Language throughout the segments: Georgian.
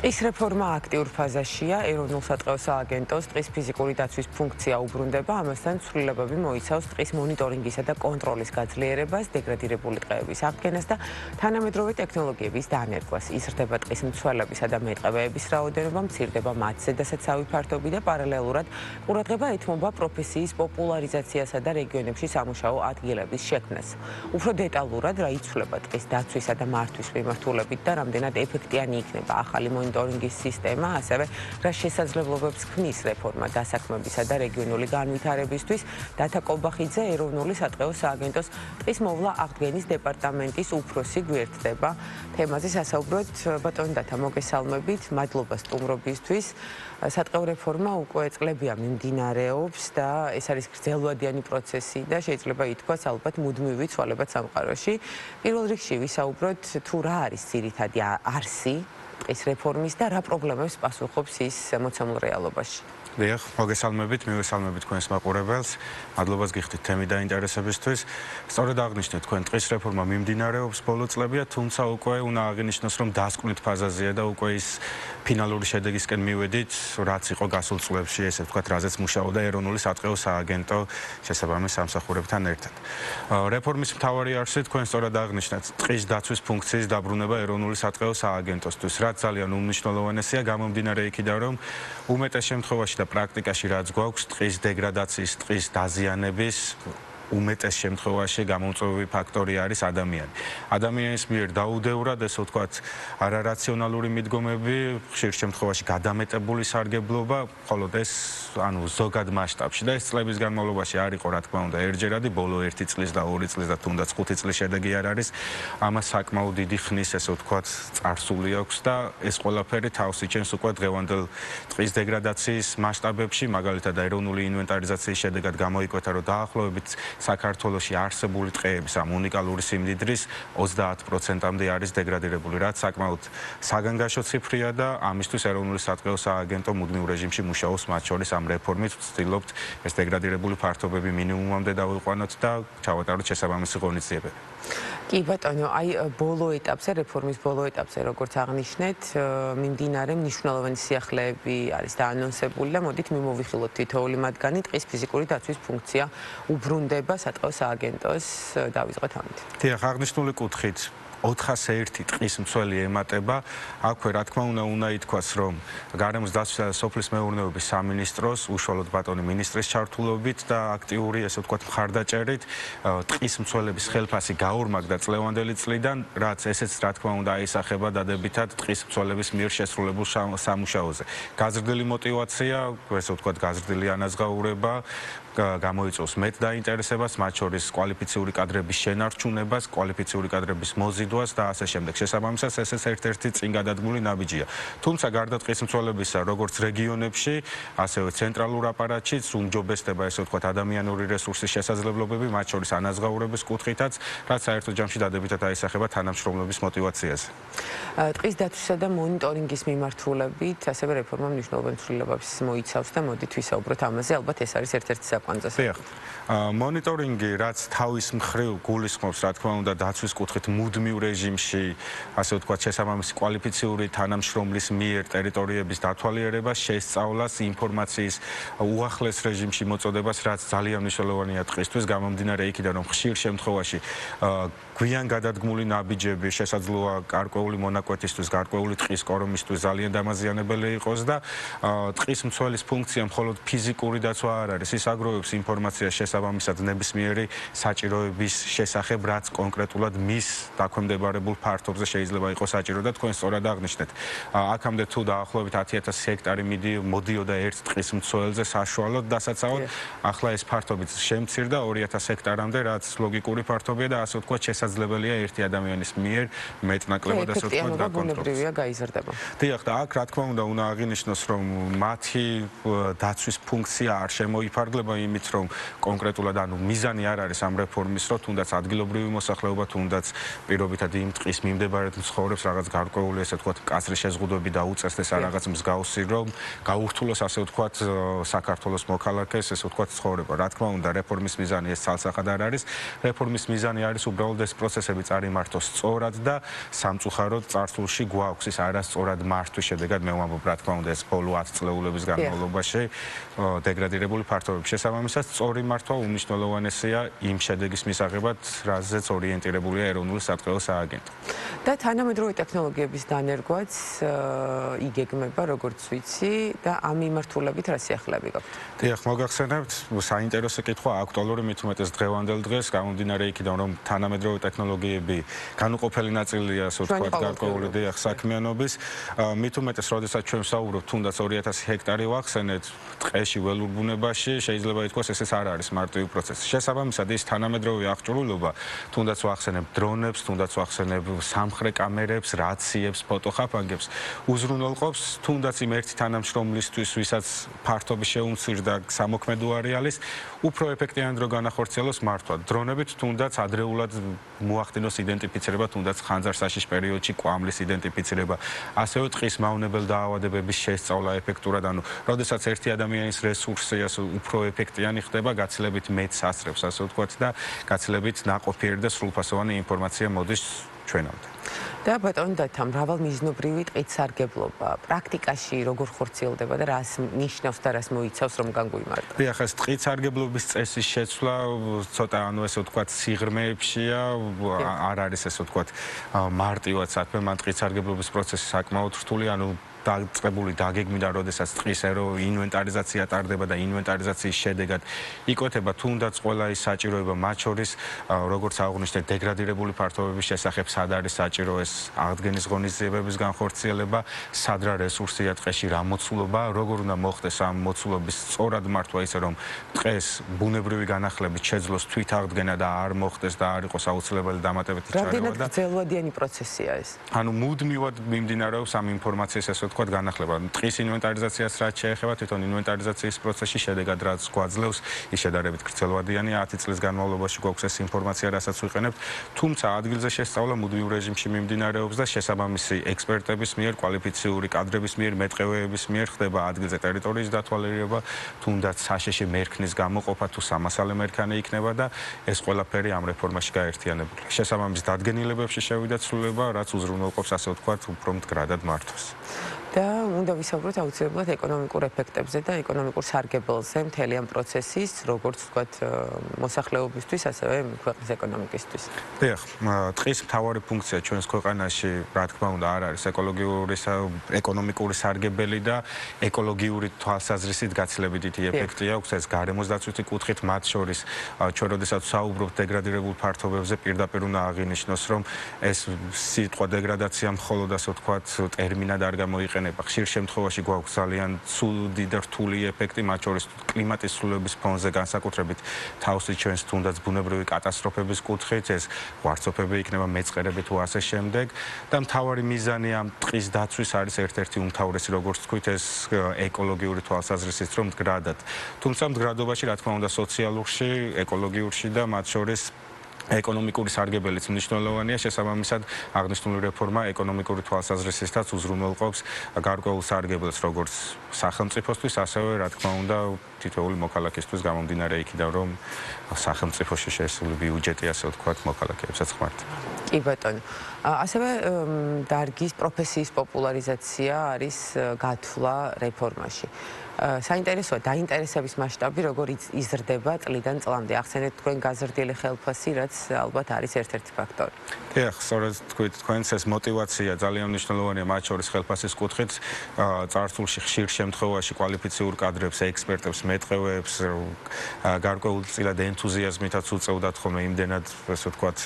ტყის რეფორმა აქტიურ ფაზაშია. ეროვნულ სატყეო სააგენტოს ტყის ფიზიკური დაცვის ფუნქცია უბრუნდება, ამასთან ცვლილებები მოიცავს ტყის მონიტორინგისა და კონტროლის გაძლიერებას, დეგრადირებული ტყეების აღდგენას და თანამედროვე ტექნოლოგიების დანერგვას. იზრდება ტყის მცველებისა და მეტყევეების რაოდენობა, მცირდება მათზე დასაცავი ფართობი და პარალელურად ყურადღება ეთმობა პროფესიის პოპულარიზაციასა და რეგიონებში სამუშაო ადგილების შექმნას. უფრო დეტალურად რა იცვლება ტყის დაცვისა და მართვის მიმართულებით და რამდენად ეფექტიანი იქნება ახალი მონიტორინგის სისტემა, ასევე რა შესაძლებლობებს ქმნის რეფორმა დასაქმებისა და რეგიონული განვითარებისთვის. დათა კობახიძე, ეროვნული სატყეო სააგენტოს ტყის მოვლა აღდგენის დეპარტამენტის უფროსი გვერდდება. თემაზე სასაუბროთ. ბატონო დათა, მოგესალმებით, მადლობა სტუმრობისთვის. სატყეო რეფორმა უკვე წლებია მიმდინარეობს და ეს არის გრძელვადიანი პროცესი და შეიძლება ითქვას ალბათ მუდმივი ცვალებად სამყაროში. პირველ რიგში ვისაუბროთ თუ რა არის ძირითადი არსი ტყის რეფორმის და რა პრობლემებს პასუხობს ის მოცემულ რეალობაში. დიახ, მოგესალმებით, მივესალმებით თქვენს მაყურებელს. მადლობას გიხდით თემის დაინტერესებისთვის. სწორედ აღნიშნეთ, თქვენ ტყის რეფორმა მიმდინარეობს ბოლო წლებია, თუმცა უკვე უნდა აღინიშნოს, რომ დასკვნით ფაზაზია და უკვე ის ფინალური შედეგისკენ მივედით, რაც იყო გასულ წლებში, ესე ვთქვათ, რაზეც მუშაობდა ეროვნული სატყეო სააგენტო შესაბამის სამსახურებთან ერთად. რეფორმის მთავარი არსი თქვენ სწორად აღნიშნეთ, ტყის დაცვის ფუნქციის დაბრუნება ეროვნული სატყეო სააგენტოსთვის, რაც ძალიან უმნიშვნელოვანესია, გამომდინარე იქიდან, რომ უმეტეს შემთხვევაში და პრაქტიკაში რაც გვაქვს ტყის დეგრადაციის, ტყის დაზიანების უმეტეს შემთხვევაში გამომწვევი ფაქტორი არის ადამიანი. ადამიანის მიერ დაუდევრად, ესე ვთქვათ, არარაციონალური მიდგომები, ხშირ შემთხვევაში გადამეტებული სარგებლობა, მხოლოდ ეს ზოგად მასშტაბში და ეს წლების განმავლობაში არ იყო, რა თქმა უნდა, ერთჯერადი, ბოლო 1 წლის და 2 წლის და თუნდაც 5 წლის შედეგი არ არის. ამას საკმაოდ დიდი ხნის, ესე ვთქვათ, წარსული აქვს და ეს ყველაფერი თავს იჩენს უკვე დღევანდელ ტყის დეგრადაციის მასშტაბებში, მაგალითად, ეროვნული ინვენტარიზაციის შედეგად გამოიკვეთა, რომ დაახლოებით საქართველოში არსებული ტყეების ამ უნიკალური სიმდიდრის 30%-მდე არის დეგრადირებული, რაც საკმაოდ საგანგაშო ციფრია და ამისთვის ეროვნული სატყეო სააგენტო მუდმივ რეჟიმში მუშაობს, მათ შორის ამ რეფორმით ვცდილობთ ეს დეგრადირებული ფართობები მინიმუმამდე დავიყვანოთ და ჩავატაროთ შესაბამისი ღონისძიებები. კი ბატონო, აი ბოლო ეტაპზე, რეფორმის ბოლო ეტაპზე, როგორც აღნიშნეთ, მიმდინარე მნიშვნელოვანი სიახლეები არის დაანონსებული და მოდით მიმოვიხილოთ თითოეული მათგანი. ტყის ფიზიკური დაცვის ფუნქცია უბრუნდება სატყეო სააგენტოს, დავიწყოთ ამით. დიახ, აღნიშნული კუთხით 401 ტყის მცველი ემატება. აქვე, რა თქმა უნდა ითქვას, რომ გარემოს დაცვისა და სოფლის მეურნეობის სამინისტროს, უშუალოდ ბატონი მინისტრის ჩართულობით და აქტიური, ესე ვთქვათ, მხარდაჭერით ტყის მცველების ხელფასი გაორმაგდა წლევანდელი წლიდან, რაც ესეც, რა თქმა უნდა, აისახება დადებითად ტყის მცველების მიერ შესრულებულ სამუშაოზე. გაზრდილი мотиваცია, ესე ვთქვათ, გაზრდილი ანაზღაურება გამოიწვევს მეტ დაინტერესებას, მათ შორის კვალიფიციური კადრების შენარჩუნებას, კვალიფიციური კადრების მოზიდვას და ასე შემდეგ. შესაბამისად, ესეც ერთ-ერთი წინ გადადგმული ნაბიჯია. თუმცა გარდა ტყის მცველებისა, როგორც რეგიონებში, ასევე ცენტრალურ აპარატშიც უმჯობესდება, ესე ვთქვათ, ადამიანური რესურსის შესაძლებლობები, მათ შორის ანაზღაურების კუთხითაც, რაც საერთო ჯამში დადებითად აისახება თანამშრომლობის мотиваციაზე. ტყის დაცვისა და მონიტორინგის მიმართულებით, ასევე რეფორმა მნიშვნელოვან ცვლილებებს მოიცავს და მოდით ვისაუბროთ ამაზე, ალბათ ეს არის ერთ-ერთი დიახ, მონიტორინგი, რაც თავის მხრივ გულისხმობს, რა თქმა უნდა, დაცვის კუთხით მუდმივ რეჟიმში, ასე ვთქვათ, შესაბამისი კვალიფიციური თანამშრომლის მიერ ტერიტორიების დათვალიერებას, შესწავლას, ინფორმაციის უახლეს რეჟიმში მოწოდებას, რაც ძალიან მნიშვნელოვანია ტყისთვის, გამომდინარე იქიდან, რომ ხშირ შემთხვევაში გვიან გადადგმული ნაბიჯები შესაძლოა გარკვეული მონაკვეთისთვის, გარკვეული ტყის კორომისთვის ძალიან დამაზიანებელი იყოს და ტყის მცველის ფუნქცია მხოლოდ ფიზიკური დაცვა არ არის, ის აგროვებს ინფორმაციას შესაბამისად ნებისმიერი საჭიროების შესახებ, რაც კონკრეტულად მის დაქვემდებარებულ ფართობზე შეიძლება იყოს საჭირო და თქვენ სწორად აღნიშნეთ. აქამდე თუ დაახლოებით 10,000 ჰექტარი მოდიოდა ერთ ტყის მცველზე საშუალოდ დასაცავად, ახლა ეს ფართობი შემცირდა 2,000 ჰექტარამდე, რაც ლოგიკური ფართობია და ასე ვთქვათ, შესაძლებელია ერთი ადამიანის მიერ მეტნაკლებად ასე ვთქვათ გაკონტროლება გაიზრდება. დიახ, და აქ რა თქმა უნდა აღინიშნოს, რომ მათი დაცვის ფუნქცია არ შემოიფარგლება იმით, რომ კონკრეტულად მიზანი არ არის ამ რეფორმის, რომ თუნდაც ადგილობრივი მოსახლეობა, თუნდაც პირობითი დაახლოებითად იმ ტყის მიმდებარედ ცხოვრობს რაღაც გარკვეული, ესე ვთქვათ, კაცრი შეზღუდვები და უწესდეს რაღაც მსგავსი, რომ გაურთულოს, ასე ვთქვათ, საქართველოს მოქალაქეს, ესე ვთქვათ, ცხოვრება. რა თქმა უნდა, რეფორმის მიზანი ეს ცალსახად არ არის. რეფორმის მიზანი არის უბრალოდ ეს პროცესები წარიმართოს სწორად და სამწუხაროდ წარსულში გვაქვს ის არასწორად მართვის შედეგად მე ვამბობ, რა თქმა უნდა, ეს ბოლო 10 წლეულების განმავლობაში დეგრადირებული ფართობების შესაბამისად სწორი მართვა უმნიშვნელოვანესია იმ შედეგის მისაღებად, რაზეც ორიენტირებულია ეროვნული სატყეო სააგენტო. და თანამედროვე ტექნოლოგიების დანერგვაც იგეგმება, როგორც ვიცი, და ამ მიმართულებით რა სიახლეები გაქვთ? დიახ, მოგახსენებთ, საინტერესო კითხვა, აქტუალური მით უმეტეს დღევანდელ დღეს, გამომდინარე იქიდან, რომ თანამედროვე ტექნოლოგიები განუყოფელი ნაწილია, ასე ვთქვათ, გარკვეული დიახ საქმიანობის. მით უმეტეს, როდესაც ჩვენ ვსაუბრობთ, თუნდაც 2000 ჰექტარი ვახსენეთ ტყეში, ველურ ბუნებაში, შეიძლება ითქვას, ეს არ არის მარტივი პროცესი. შესაბამისად, ის თანამედროვე აღჭურვილობა, თუნდაც ვახსენებ დრონებს, თუნდაც ვახსენებ სამხრე კამერებს, რაციებს, ფოტოხაფანგებს, უზრუნველყოფს თუნდაც იმ ერთი თანამშრომლისთვის, ვისაც ფართობი შეუმცირდა სამოქმედო არეალის, უფრო ეფექტიანად რო განახორციელოს მართვა. დრონებით თუნდაც ადრეულად მოახდინოს იდენტიფიცირება, თუნდაც ხანძარსაშიშ პერიოდში კვამლის იდენტიფიცირება, ასევე ტყის მავნებელ დაავადებების შესწავლა ეფექტურად, ანუ როდესაც ერთი ადამიანის რესურსი უფრო ეფექტიანი ხდება, გაცილებით მეტს ასწრებს, ასე ვთქვათ, და გაცილებით ნაყოფიერი და სრულფასოვანი ინფორმაცია მოდის ჩვენამდე. და ბატონო დათა, მრავალმიზნობრივი ტყით სარგებლობა პრაქტიკაში როგორ ხორციელდება და რას ნიშნავს და რას მოიცავს, რომ განგვიმარტო? დიახ, ეს ტყით სარგებლობის წესის შეცვლა ცოტა, ესე ვთქვათ, სიღრმეებშია, არ არის, ესე ვთქვათ, მარტივად საქმე, მან ტყით სარგებლობის პროცესი საკმაოდ რთული, ანუ დაწყებული დაგეგმიდან, როდესაც ტყის ინვენტარიზაცია ტარდება და ინვენტარიზაციის შედეგად იკვეთება თუნდაც ყველა ის საჭიროება, მათ შორის როგორც აღნიშნეთ, დეგრადირებული ფართობების შესახებ, სად არის საჭირო ეს აღდგენის ღონისძიებების განხორციელება, სად რა რესურსია ტყეში, რა მოცულობა, როგორ უნდა მოხდეს ამ მოცულობის სწორად მართვა, ისე რომ ტყეს ბუნებრივი განახლებით შეძლოს თვითაღდგენა და არ მოხდეს და არ იყოს აუცილებელი დამატებითი ჩარევა და რამდენად გრძელვადიანი პროცესია ეს? ანუ მუდმივად მიმდინარეობს ამ ინფორმაციის, ასე ვთქვათ, განახლება. ტყის ინვენტარიზაციას რაც შეეხება, თვითონ ინვენტარიზაციის პროცესში შედეგად რაც გვაძლევს, ის შედარებით გრძელვადიანია, 10 წლის განმავლობაში გვაქვს ეს ინფორმაცია, რასაც ვიყენებთ, თუმცა ადგილზე შესწავლა მუდმივ რეჟიმში მიმდინარეობს და შესაბამისი ექსპერტების მიერ, კვალიფიციური კადრების მიერ, მეტყევეების მიერ ხდება ადგილზე ტერიტორიის დათვალიერება, თუნდაც საშიში მერქნის გამოყოფა თუ სამასალე მერქანი იქნება და ეს ყველაფერი ამ რეფორმაში გაერთიანებულია. შესაბამის დადგენილებებში შევიდა ცვლილება, რაც უზრუნველყოფს, ასე ვთქვათ, უფრო მდგრადად მართვას. და უნდა ვისაუბროთ აუცილებლად ეკონომიკურ ეფექტებზე და ეკონომიკურ სარგებელზე მთელი ამ პროცესის, როგორც ვთქვათ, მოსახლეობისთვის, ასევე ქვეყნის ეკონომიკისთვის. დიახ, ტყის მთავარი ფუნქცია ჩვენს ქვეყანაში, რა თქმა უნდა, არ არის ეკონომიკური სარგებელი და ეკოლოგიური თვალსაზრისით გაცილებით დიდი ეფექტი აქვს ეს გარემოს დაცვითი კუთხით, მათ შორის ჩვენ როდესაც ვსაუბრობთ დეგრადირებულ ფართობებზე, პირდაპირ უნდა აღინიშნოს, რომ ეს სიტყვა დეგრადაცია მხოლოდ, ასე ვთქვათ, ტერმინად არ გამოიყენება. ხშირ შემთხვევაში გვაქვს ძალიან ცუდი და რთული ეფექტი, მათ შორის კლიმატის ცვლილებების ფონზე განსაკუთრებით თავს იჩენს თუნდაც ბუნებრივი კატასტროფების კუთხით, ეს ვარცოფები იქნება, მეწყერები თუ ასე შემდეგ და მთავარი მიზანი ამ ტყის დაცვის არის ერთ-ერთი უმთავრესი, როგორც თქვით, ეს ეკოლოგიური თვალსაზრისით, რომ მდგრადად. თუმცა მდგრადობაში, რა თქმა უნდა, სოციალურში, ეკოლოგიურში და მათ შორის ეკონომიკური სარგებელიც მნიშვნელოვანია, შესაბამისად აღნიშნული რეფორმა ეკონომიკური თვალსაზრისითაც უზრუნველყოფს გარკვეულ სარგებელს, როგორც სახელმწიფოსთვის, ასევე, რა თქმა უნდა, თითოეული მოქალაქისთვის გამომდინარე იქიდან, რომ სახელმწიფოში შესული ბიუჯეტი, ასე ვთქვათ, მოქალაქეებსაც ხმართ. კი ბატონო. ასევე დარგის პროფესიის პოპულარიზაცია არის გათვლა რეფორმაში. საინტერესოა დაინტერესების მასშტაბი როგორ იზრდება წლიდან წლამდე. ახსენეთ თქვენ გაზრდილი ხელფასი, რაც ალბათ არის ერთ-ერთი ფაქტორი. დიახ, სწორედ თქვით, თქვენს ეს мотиваცია ძალიან მნიშვნელოვანია, მათ შორის ხელფასის კუთხით, წარსულში ხშირ შემთხვევაში კვალიფიციურ კადრებს, ექსპერტებს, მეტყევეებს გარკვეულწილად ენთუზიაზმითაც უწევდათ ხოლმე იმდენად, ასე ვთქვათ,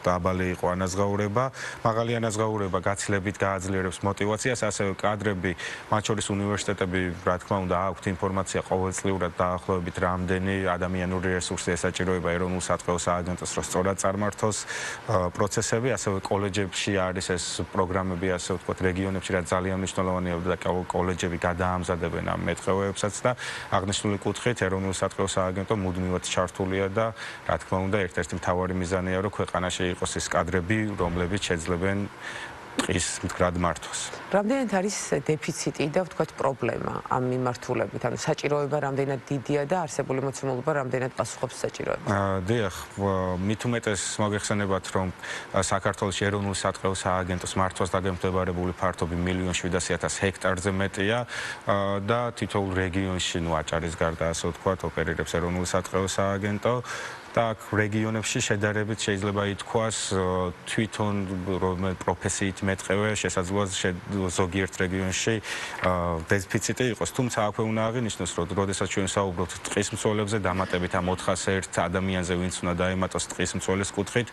დაბალი იყო ანაზღაურება, მაღალი ანაზღაურება გაცილებით გააძლიერებს мотиваციას, ასევე კადრები, მათ შორის უნივერსიტეტები, რა თქმა უნდა, აქვთ ინფორმაცია ყოველწლიურად დაახლოებით რამდენი ადამიანური რესურსი ესაჭიროება ეროვნულ სატყეო სააგენტოს, რომ სწორად წარმართოს პროცესები, ასევე კოლეჯებში არის ეს პროგრამები, ასე ვთქვათ, რეგიონებში, რაც ძალიან მნიშვნელოვანია და კოლეჯები გადაამზადებენ ამ მეტყევეებსაც და აღნიშნული კუთხით ეროვნული სატყეო სააგენტო მუდმივად ჩართულია და რა თქმა უნდა, ერთ-ერთი მთავარი მიზანია, რომ ქვეყანაში იყოს ის კადრები, რომლებიც შეძლებენ ტყის მდგრად მართვას. რამდენად არის დეფიციტი და ვთქვათ პრობლემა ამ მიმართულებით? ანუ საჭიროება რამდენად დიდია და არსებული მოცემულობა რამდენად პასუხობს საჭიროებას? დიახ, მით უმეტეს მოგეხსენებათ, რომ საქართველოს ეროვნული სატყეო სააგენტოს მართვას დაგემდებარებული ფართობი 1,700,000 ჰექტარზე მეტია და თითოეულ რეგიონში, აჭარის გარდა, ასე ვთქვათ, ოპერირებს ეროვნული სატყეო სააგენტო. და რეგიონებში შედარებით შეიძლება ითქვას თვითონ პროფესიით მეტყევე შესაძლოა ზოგიერთ რეგიონში დეფიციტი იყოს, თუმცა აქვე უნდა აღინიშნოს, რომ როდესაც ჩვენ საუბრობთ ტყის მცველებზე, დამატებით ამ 401 ადამიანზე, ვინც უნდა დაემატოს ტყის მცველის კუთხით,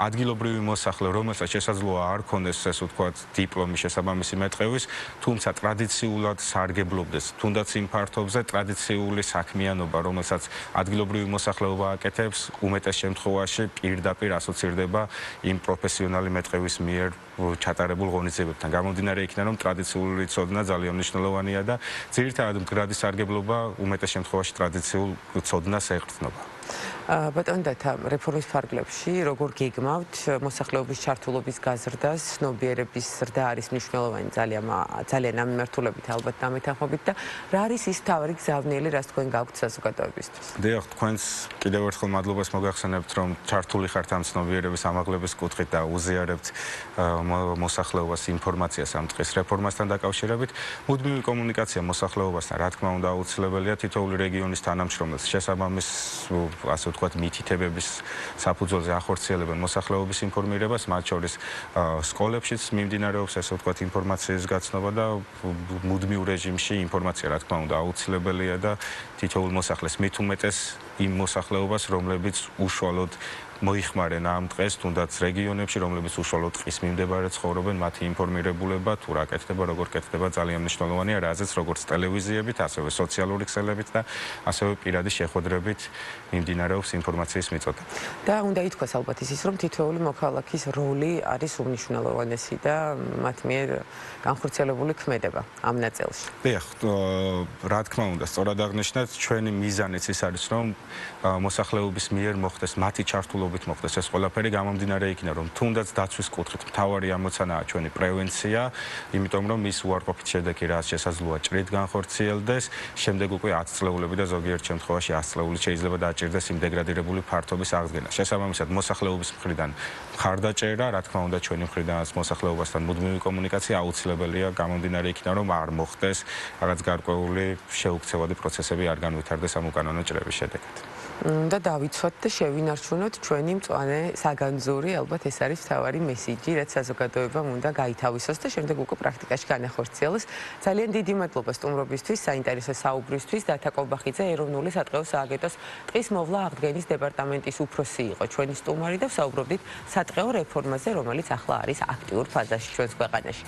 ადგილობრივი მოსახლე, რომელსაც შესაძლოა არ ქონდეს, ესე ვთქვათ, დიპლომი შესაბამისი მეტყევის, თუმცა ტრადიციულად სარგებლობდეს, თუნდაც იმ ფართობზე ტრადიციული საქმიანობა, რომელსაც ადგილობრივი მოსახლეობა უმეტეს შემთხვევაში პირდაპირ ასოცირდება იმ პროფესიონალი მეტყევის მიერ ჩატარებულ ღონისძიებებთან. გამომდინარე იქიდან, რომ ტრადიციული ცოდნა ძალიან მნიშვნელოვანია და ძირითადად მდგრადი სარგებლობა უმეტეს შემთხვევაში ტრადიციულ ცოდნას ეყრდნობა. ბატონო დათა, რეფორმის ფარგლებში როგორ გეგმავთ მოსახლეობის ჩართულობის გაზრდას, ცნობიერების ზრდა არის მნიშვნელოვანი ძალიან ამ მიმართულებით ალბათ დამეთანხმებით და რა არის ის მთავარი გზავნილი, რაც თქვენ გაქვთ საზოგადოებისთვის? დიახ, თქვენს კიდევ ერთხელ მადლობას მოგახსენებთ, რომ ჩართული ხართ ამ ცნობიერების ამაღლების კუთხით და უზიარებთ მოსახლეობას ინფორმაციას ამ ტყის რეფორმასთან დაკავშირებით. მუდმივი კომუნიკაცია მოსახლეობასთან, რა თქმა უნდა, აუცილებელია თითოეული რეგიონის თანამშრომელს შესაბამის ასე ვთქვათ, მითითებების საფუძველზე ახორციელებენ მოსახლეობის ინფორმირებას, მათ შორის სკოლებშიც მიმდინარეობს, ასე ვთქვათ, ინფორმაციის გაცნობა და მუდმივ რეჟიმში ინფორმაცია, რა თქმა უნდა, აუცილებელია და თითოეულ მოსახლეს მით უმეტეს იმ მოსახლეობას, რომლებიც უშუალოდ მოიხმარენ ამ ტყეს, თუნდაც რეგიონებში, რომლებიც უშუალოდ ტყის მიმდებარედ ცხოვრობენ, მათი ინფორმირებულება თუ რა კეთდება, როგორ კეთდება, ძალიან მნიშვნელოვანია, რაზეც როგორც ტელევიზიებით, ასევე სოციალური ქსელებით და ასევე პირადი შეხვედრებით მიმდინარეობს ინფორმაციის მიწოდება. და უნდა ითქვას ალბათ ისიც, რომ თითოეული მოქალაქის როლი არის უმნიშვნელოვანესი და მათ მიერ განხორციელებული ქმედება ამ ნაწილში. დიახ, რა თქმა უნდა, სწორად აღნიშნეთ, ჩვენი მიზანიც ის არის, რომ მოსახლეობის მიერ მოხდეს მათი ჩართულობით მოხდეს ეს ყველაფერი, გამომდინარე იქიდან, რომ თუნდაც დაცვის კუთხით მთავარი ამოცანაა ჩვენი პრევენცია, იმიტომ რომ ის უარყოფით შედეგი რაც შესაძლოა ჭრით განხორციელდეს, შემდეგ უკვე 10 წლეულები და ზოგიერთ შემთხვევაში 100 წლეული შეიძლება დააჭირდეს იმ დეგრადირებული ფართობის აღდგენა. შესაბამისად, მოსახლეობის მხრიდან მხარდაჭერა, რა თქმა უნდა, ჩვენი მხრიდანაც მოსახლეობასთან მუდმივი კომუნიკაცია აუცილებელია, გამომდინარე იქიდან, რომ არ მოხდეს რაღაც გარკვეული შეუქცევადი პროცესები არ განვითარდეს ამ უკანონო ჭრების შედეგად. და დავიცვათ და შევინარჩუნოთ ჩვენი მწვანე საგანძური, ალბათ ეს არის მთავარი მესიჯი, რაც საზოგადოებამ უნდა გაითავისოს და შემდეგ უკვე პრაქტიკაში განახორციელოს. ძალიან დიდი მადლობა სტუმრობისთვის, საინტერესო საუბრისთვის. დათა კობახიძე, ეროვნული სატყეო სააგენტოს ტყის მოვლა აღდგენის დეპარტამენტის უფროსი იყო ჩვენი სტუმარი და ვსაუბრობდით სატყეო რეფორმაზე, რომელიც ახლა არის აქტიურ ფაზაში ჩვენს ქვეყანაში.